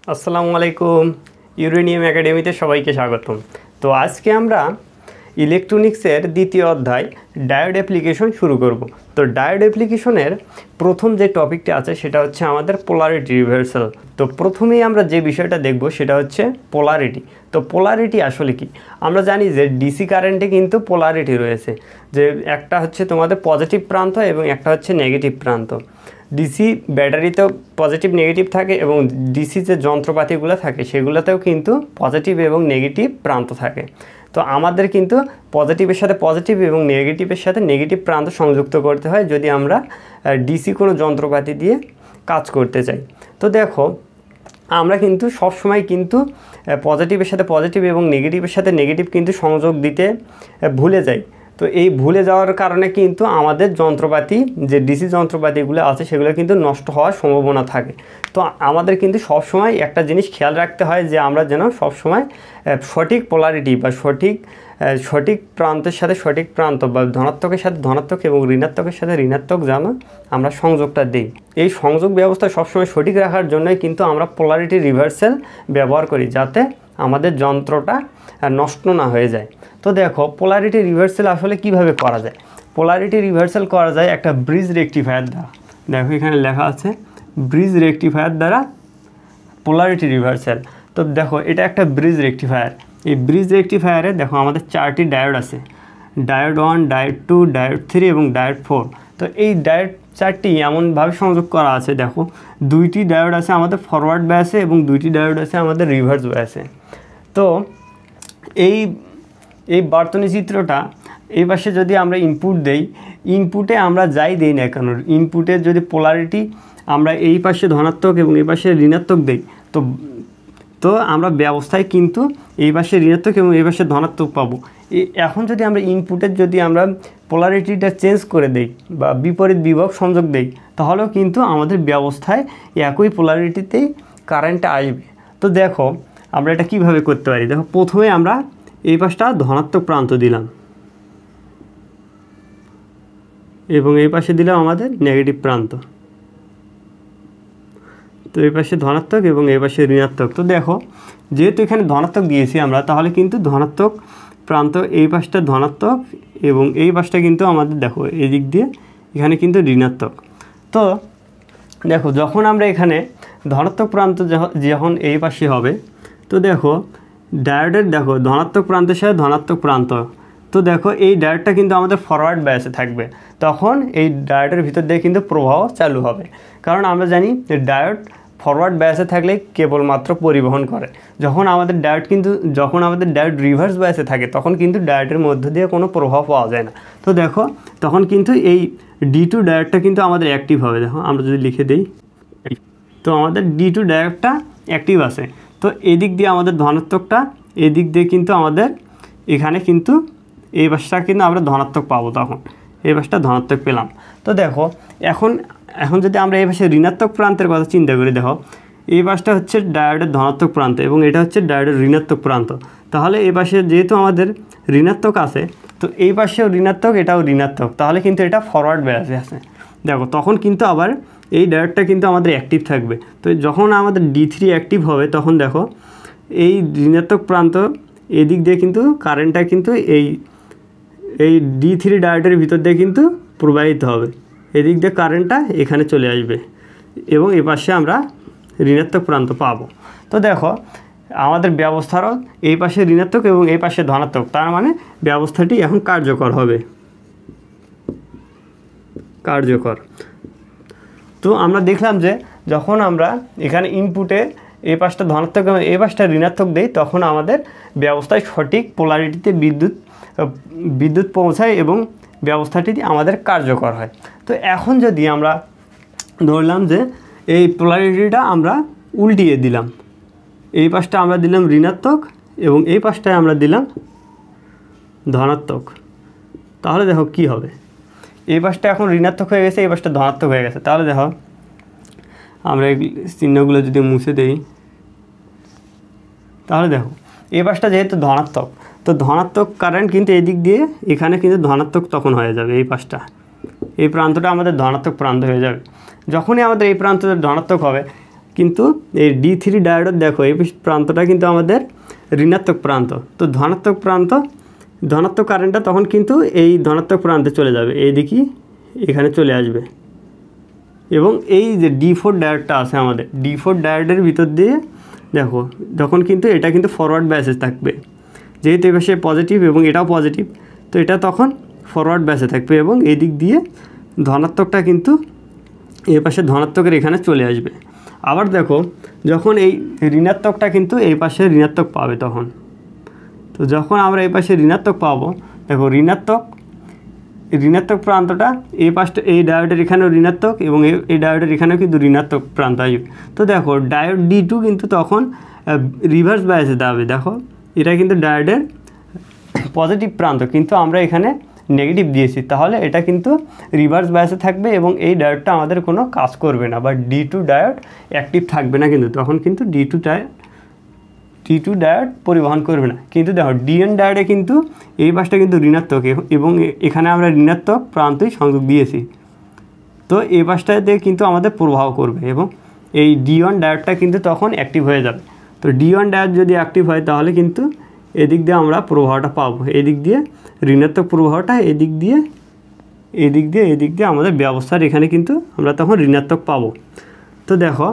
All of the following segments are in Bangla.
আসসালামু আলাইকুম। ইউরেনিয়াম একাডেমিতে সবাইকে স্বাগতম। তো আজকে আমরা ইলেকট্রনিক্সের দ্বিতীয় অধ্যায় ডায়োড অ্যাপ্লিকেশন শুরু করব। তো ডায়োড অ্যাপ্লিকেশনের প্রথম যে টপিকটা আছে সেটা হচ্ছে আমাদের পোলারিটি রিভার্সাল। তো প্রথমেই আমরা যে বিষয়টা দেখব সেটা হচ্ছে পোলারিটি। তো পোলারিটি আসলে কি? আমরা জানি যে ডিসি কারেন্টে কিন্তু পোলারিটি রয়েছে, যে একটা হচ্ছে তোমাদের পজিটিভ প্রান্ত এবং একটা হচ্ছে নেগেটিভ প্রান্ত। ডিসি ব্যাটারিতেও পজিটিভ নেগেটিভ থাকে এবং ডিসি যে যন্ত্রপাতিগুলো থাকে সেগুলোতেও কিন্তু পজিটিভ এবং নেগেটিভ প্রান্ত থাকে। তো আমাদের কিন্তু পজিটিভের সাথে পজিটিভ এবং নেগেটিভের সাথে নেগেটিভ প্রান্ত সংযুক্ত করতে হয় যদি আমরা ডিসি কোনো যন্ত্রপাতি দিয়ে কাজ করতে চাই। তো দেখো, আমরা কিন্তু সবসময় কিন্তু পজিটিভের সাথে পজিটিভ এবং নেগেটিভের সাথে নেগেটিভ কিন্তু সংযোগ দিতে ভুলে যাই। তো এই ভুলে যাওয়ার কারণে কিন্তু আমাদের যন্ত্রপাতি যে ডিসি যন্ত্রপাতিগুলো আছে সেগুলো কিন্তু নষ্ট হওয়ার সম্ভাবনা থাকে। তো আমাদের কিন্তু সবসময় একটা জিনিস খেয়াল রাখতে হয় যে আমরা যেন সবসময় সঠিক পোলারিটি বা সঠিক প্রান্তের সাথে সঠিক প্রান্ত বা ধনাত্মকের সাথে ধনাত্মক এবং ঋণাত্মকের সাথে ঋণাত্মক যেন আমরা সংযোগটা দিই। এই সংযোগ ব্যবস্থা সবসময় সঠিক রাখার জন্যই কিন্তু আমরা পোলারিটি রিভার্সাল ব্যবহার করি, যাতে আমাদের যন্ত্রটা নষ্ট না হয়ে যায়। তো দেখো, পোলারিটি রিভার্সাল আসলে কিভাবে করা যায়। পোলারিটি রিভার্সাল করা যায় একটা ব্রিজ রেকটিফায়ার দ্বারা। দেখো এখানে লেখা আছে ব্রিজ রেকটিফায়ার দ্বারা পোলারিটি রিভার্সাল। তো দেখো, এটা একটা ব্রিজ রেকটিফায়ার। এই ব্রিজ রেকটিফায়ারে দেখো আমাদের 4টি ডায়োড আছে, ডায়োড 1, ডায়োড 2, ডায়োড 3 এবং ডায়োড 4। তো এই ডায়োড 4টি এমনভাবে সংযোগ করা আছে, দেখো 2টি ডায়োড আছে আমাদের ফরওয়ার্ড ব্যাসে এবং 2টি ডায়োড আছে আমাদের রিভার্স ব্যাসে। তো এই বর্তনী চিত্রটা এই পাশে যদি আমরা ইনপুট দেই, ইনপুটে আমরা যাই দেই না কেন, ইনপুটের যদি পোলারিটি আমরা এই পাশে ধনাত্মক এবং এই পাশে ঋণাত্মক দেই, তো আমরা ব্যবস্থায় কিন্তু এই পাশে ঋণাত্মক এবং এই পাশে ধনাত্মক পাবো। এখন যদি আমরা ইনপুটের যদি আমরা পোলারিটিটা চেঞ্জ করে দেই বা বিপরীত বিভব সংযোগ দেই, তাহলেও কিন্তু আমাদের ব্যবস্থায় একই পোলারিটিতেই কারেন্টটা আসবে। তো দেখো আমরা এটা কিভাবে করতে পারি। দেখো, প্রথমে আমরা এই পাশটা ধনাত্মক প্রান্ত দিলাম এবং এই পাশে দিলাম আমাদের নেগেটিভ প্রান্ত। তো এই পাশে ধনাত্মক এবং এই পাশে ঋণাত্মক। তো দেখো, যেহেতু এখানে ধনাত্মক দিয়েছি আমরা, তাহলে কিন্তু ধনাত্মক প্রান্ত এই পাশটা ধনাত্মক এবং এই পাশটা কিন্তু আমাদের দেখো এই দিক দিয়ে এখানে কিন্তু ঋণাত্মক। তো দেখো, যখন আমরা এখানে ধনাত্মক প্রান্ত যখন এই পাশে হবে, তো দেখো ডায়োডের দেখো ধনাত্মক প্রান্তের সাথে ধনাত্মক প্রান্ত। তো দেখো এই ডায়োডটা কিন্তু আমাদের ফরওয়ার্ড ব্যাসে থাকবে, তখন এই ডায়োডের ভিতর দিয়ে কিন্তু প্রবাহ চালু হবে। কারণ আমরা জানি যে ডায়োড ফরওয়ার্ড ব্যাসে থাকলে কেবলমাত্র পরিবহন করে। যখন আমাদের ডায়োড রিভার্স ব্যাসে থাকে তখন কিন্তু ডায়োডের মধ্য দিয়ে কোনো প্রভাব পাওয়া যায় না। তো দেখো, তখন কিন্তু এই D2 ডায়োডটা কিন্তু আমাদের অ্যাক্টিভ হবে। দেখো আমরা যদি লিখে দিই, তো আমাদের D2 ডায়োডটা অ্যাক্টিভ আছে। তো এদিক দিয়ে আমাদের ধনাত্মকটা, এদিক দিয়ে কিন্তু আমাদের এখানে কিন্তু এই পাশটা কিন্তু আমরা ধনাত্মক পাবো, তখন এই পাশটা ধনাত্মক পেলাম। তো দেখো, এখন যদি আমরা এই পাশে ঋণাত্মক প্রান্তের কথা চিন্তা করি, দেখো এই পাশটা হচ্ছে ডায়োডের ধনাত্মক প্রান্ত এবং এটা হচ্ছে ডায়োডের ঋণাত্মক প্রান্ত। তাহলে এই পাশে যেহেতু আমাদের ঋণাত্মক আছে, তো এই পাশেও ঋণাত্মক, এটাও ঋণাত্মক, তাহলে কিন্তু এটা ফরওয়ার্ড ব্যাসে আছে। দেখো, তখন কিন্তু আবার এই ডায়োডটা কিন্তু আমাদের অ্যাক্টিভ থাকবে। তো যখন আমাদের D3 অ্যাক্টিভ হবে, তখন দেখো এই ঋণাত্মক প্রান্ত এদিক দিয়ে কিন্তু কারেন্টটা কিন্তু এই D3 ডায়োডের ভিতর দিয়ে কিন্তু প্রবাহিত হবে। এদিক দিয়ে কারেন্টটা এখানে চলে আসবে এবং এ পাশে আমরা ঋণাত্মক প্রান্ত পাবো। তো দেখো, আমাদের ব্যবস্থারও এই পাশে ঋণাত্মক এবং এই পাশে ধনাত্মক, তার মানে ব্যবস্থাটি এখন কার্যকর হবে। তো আমরা দেখলাম যে যখন আমরা এখানে ইনপুটে এই পাশটা ধনাত্মক এবং এই পাশটা ঋণাত্মক দেই, তখন আমাদের ব্যবস্থায় সঠিক পোলারিটিতে বিদ্যুৎ পৌঁছায় এবং ব্যবস্থাটি আমাদের কার্যকর হয়। তো এখন যদি আমরা ধরলাম যে এই পোলারিটিটা আমরা উল্টিয়ে দিলাম, এই পাশটা আমরা দিলাম ঋণাত্মক এবং এই পাশটায় আমরা দিলাম ধনাত্মক, তাহলে দেখো কি হবে। এই পাশটা এখন ঋণাত্মক হয়ে গেছে, এই পাশটা ধনাত্মক হয়ে গেছে। তাহলে দেখো আমরা এই চিহ্নগুলো যদি মুছে দেই, তাহলে দেখো এই পাশটা যেহেতু ধনাত্মক, তো ধনাত্মক কারেন্ট কিন্তু এই দিক দিয়ে এখানে কিন্তু ধনাত্মক তখন হয়ে যাবে। এই পাশটা, এই প্রান্তটা আমাদের ধনাত্মক প্রান্ত হয়ে যাবে। যখনই আমাদের এই প্রান্তটা ধনাত্মক হবে, কিন্তু এই D3 ডায়োডের দেখো এই প্রান্তটা কিন্তু আমাদের ঋণাত্মক প্রান্ত। তো ধনাত্মক কারেন্টটা তখন কিন্তু এই ধনাত্মক প্রান্তে চলে যাবে, এই দিকে এখানে চলে আসবে। এবং এই যে D4 ডায়োডটা আছে আমাদের, D4 ডায়োডের ভিতর দিয়ে দেখো যখন কিন্তু এটা কিন্তু ফরওয়ার্ড ব্যাসে থাকবে, যেহেতু এ পাশে পজিটিভ এবং এটাও পজিটিভ, তো এটা তখন ফরওয়ার্ড ব্যাসে থাকবে এবং এই দিক দিয়ে ধনাত্মকটা কিন্তু এ পাশে ধনাত্মকের এখানে চলে আসবে। আবার দেখো যখন এই ঋণাত্মকটা কিন্তু এই পাশে ঋণাত্মক পাবে তখন, তো যখন আমরা এই পাশে ঋণাত্মক পাবো, দেখো ঋণাত্মক প্রান্তটা এই পাশটা এই ডায়োডের এখানেও ঋণাত্মক এবং এই ডায়োডের এখানেও কিন্তু ঋণাত্মক প্রান্ত আসবে। তো দেখো ডায়োড D2 কিন্তু তখন রিভার্স বায়াসে যাবে। দেখো এটা কিন্তু ডায়োডের পজিটিভ প্রান্ত, কিন্তু আমরা এখানে নেগেটিভ দিয়েছি, তাহলে এটা কিন্তু রিভার্স বায়াসে থাকবে এবং এই ডায়োডটা আমাদের কোনো কাজ করবে না, বা D2 ডায়োড অ্যাক্টিভ থাকবে না, কিন্তু তখন কিন্তু D2 ডায়োড পরিবহন করবে না। কিন্তু দেখো DN ডায়োডে কিন্তু এই পাশটা কিন্তু ঋণাত্মক এবং এখানে আমরা ঋণাত্মক প্রান্তই সংযোগ দিয়েছি, তো এই পাশটাতে কিন্তু আমাদের প্রবাহ করবে এবং এই D1 ডায়োডটা কিন্তু তখন অ্যাক্টিভ হয়ে যাবে। তো D1 ডায়োড যদি অ্যাক্টিভ হয় তাহলে কিন্তু এদিক দিয়ে আমরা প্রবাহটা পাবো, এদিক দিয়ে ঋণাত্মক প্রবাহটা এদিক দিয়ে আমাদের ব্যবস্থার এখানে কিন্তু আমরা তখন ঋণাত্মক পাবো। তো দেখো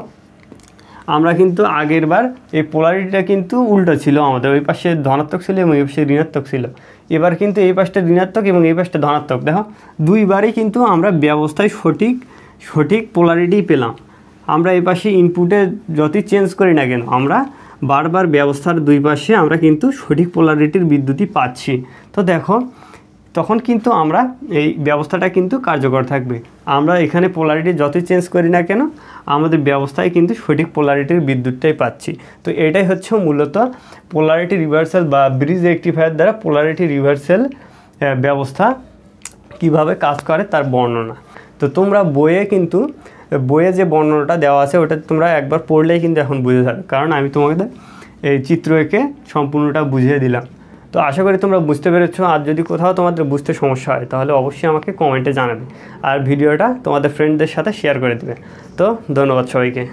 আমরা কিন্তু আগের বার এই পোলারিটিটা কিন্তু উল্টো ছিল, আমাদের ওই পাশে ধনাত্মক ছিল এবং এই পাশে ঋণাত্মক ছিল। এবার কিন্তু এই পাশটা ঋণাত্মক এবং এই পাশটা ধনাত্মক। দেখো দুইবারই কিন্তু আমরা ব্যবস্থায় সঠিক পোলারিটি পেলাম। আমরা এই পাশে ইনপুটে যতই চেঞ্জ করি না কেন, আমরা বারবার ব্যবস্থার দুই পাশে আমরা কিন্তু সঠিক পোলারিটির বিদ্যুৎই পাচ্ছি। তো দেখো তখন কিন্তু আমরা এই ব্যবস্থাটা কিন্তু কার্যকর থাকবে। আমরা এখানে পোলারিটি যতই চেঞ্জ করি না কেন, আমাদের ব্যবস্থায় কিন্তু সঠিক পোলারিটির বিদ্যুৎটাই পাচ্ছি। তো এটাই হচ্ছে মূলত পোলারিটি রিভার্সাল বা ব্রিজ রেকটিফায়ার দ্বারা পোলারিটি রিভার্সাল ব্যবস্থা কিভাবে কাজ করে তার বর্ণনা। তো তোমরা বইয়ে যে বর্ণনাটা দেওয়া আছে ওটা তোমরা একবার পড়লেই কিন্তু এখন বুঝে যাবে, কারণ আমি তোমাদের এই চিত্র এঁকে সম্পূর্ণটা বুঝিয়ে দিলাম। তো আশা করি তোমরা বুঝতে পেরেছো। আর যদি কোথাও তোমাদের বুঝতে সমস্যা হয় তাহলে অবশ্যই আমাকে কমেন্টে জানাবে, আর ভিডিওটা তোমাদের ফ্রেন্ডদের সাথে শেয়ার করে দেবে। তো ধন্যবাদ সবাইকে।